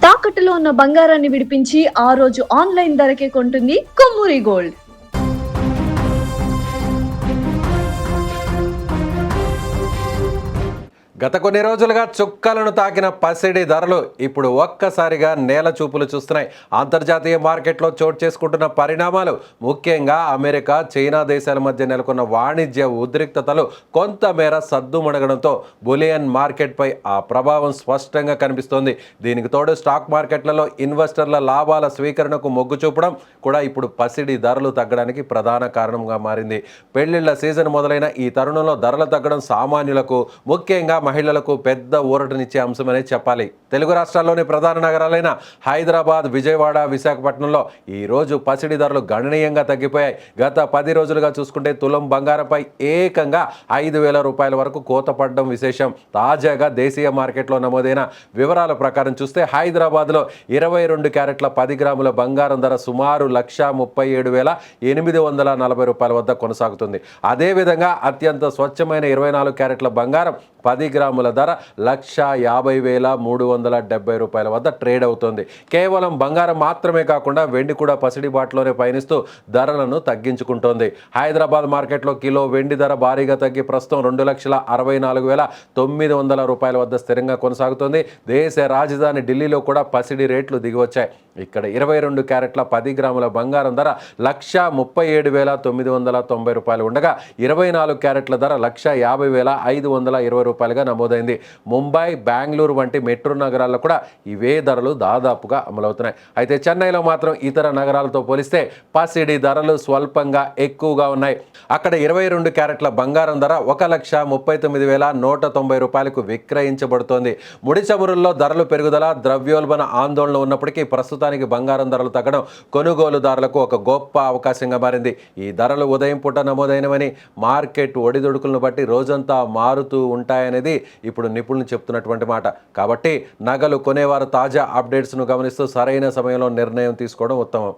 తాకట్టులో ఉన్న బంగారాన్ని విడిపించి ఆ రోజు ఆన్లైన్ ధరకే కొంటుంది కొమ్మూరి గోల్డ్. గత కొన్ని రోజులుగా చుక్కలను తాకిన పసిడి ధరలు ఇప్పుడు ఒక్కసారిగా నేల చూపులు చూస్తున్నాయి. అంతర్జాతీయ మార్కెట్లో చోటు చేసుకుంటున్న పరిణామాలు, ముఖ్యంగా అమెరికా, చైనా దేశాల మధ్య నెలకొన్న వాణిజ్య ఉద్రిక్తతలు కొంతమేర సద్దుమణగడంతో బులియన్ మార్కెట్పై ఆ ప్రభావం స్పష్టంగా కనిపిస్తోంది. దీనికి తోడు స్టాక్ మార్కెట్లలో ఇన్వెస్టర్ల లాభాల స్వీకరణకు మొగ్గు చూపడం కూడా ఇప్పుడు పసిడి ధరలు తగ్గడానికి ప్రధాన కారణంగా మారింది. పెళ్లిళ్ల సీజన్ మొదలైన ఈ తరుణంలో ధరలు తగ్గడం సామాన్యులకు, ముఖ్యంగా మహిళలకు పెద్ద ఊరటనిచ్చే అంశమనే చెప్పాలి. తెలుగు రాష్ట్రాల్లోని ప్రధాన నగరాలైన హైదరాబాద్, విజయవాడ, విశాఖపట్నంలో ఈరోజు పసిడి ధరలు గణనీయంగా తగ్గిపోయాయి. గత 10 రోజులుగా చూసుకుంటే తులం బంగారంపై ఏకంగా 5,000 రూపాయల వరకు కోత పడడం విశేషం. తాజాగా దేశీయ మార్కెట్లో నమోదైన వివరాల ప్రకారం చూస్తే హైదరాబాద్లో 22 క్యారెట్ల 10 గ్రాముల బంగారం ధర సుమారు 1,37,840 రూపాయల వద్ద కొనసాగుతుంది. అదేవిధంగా అత్యంత స్వచ్ఛమైన 24 క్యారెట్ల బంగారం 10 గ్రాముల ధర 1,50,370 రూపాయల వద్ద ట్రేడ్ అవుతోంది. కేవలం బంగారం మాత్రమే కాకుండా వెండి కూడా పసిడి బాటలోనే పయనిస్తూ ధరలను తగ్గించుకుంటోంది. హైదరాబాద్ మార్కెట్లో కిలో వెండి ధర భారీగా తగ్గి ప్రస్తుతం 2,64,900 రూపాయల వద్ద స్థిరంగా కొనసాగుతోంది. దేశ రాజధాని ఢిల్లీలో కూడా పసిడి రేట్లు దిగివచ్చాయి. ఇక్కడ 22 క్యారెట్ల 10 గ్రాముల బంగారం ధర 1,37,990 రూపాయలు ఉండగా 24 క్యారెట్ల ధర 1,50,520 రూపాయలుగా నమోదైంది. ముంబై, బెంగళూరు వంటి మెట్రో నగరాల్లో కూడా ఇవే ధరలు దాదాపుగా అమలవుతున్నాయి. అయితే చెన్నైలో మాత్రం ఇతర నగరాలతో పోలిస్తే పసిడి ధరలు స్వల్పంగా ఎక్కువగా ఉన్నాయి. అక్కడ 22 క్యారెట్ల బంగారం ధర 1,39,190 రూపాయలకు విక్రయించబడుతోంది. ముడి చమురుల్లో ధరలు పెరుగుదల, ద్రవ్యోల్బణ ఆందోళన ఉన్నప్పటికీ ప్రస్తుతానికి బంగారం ధరలు తగ్గడం కొనుగోలుదారులకు ఒక గొప్ప అవకాశంగా మారింది. ఈ ధరలు ఉదయం పూట నమోదైనవని, మార్కెట్ ఒడిదుడుకులను బట్టి రోజంతా మారుతూ ఉంటాయనేది ఇప్పుడు నిపుణులు చెప్తున్నటువంటి మాట. కాబట్టి నగలు కొనేవారు తాజా అప్డేట్స్ను గమనిస్తూ సరైన సమయంలో నిర్ణయం తీసుకోవడం ఉత్తమం.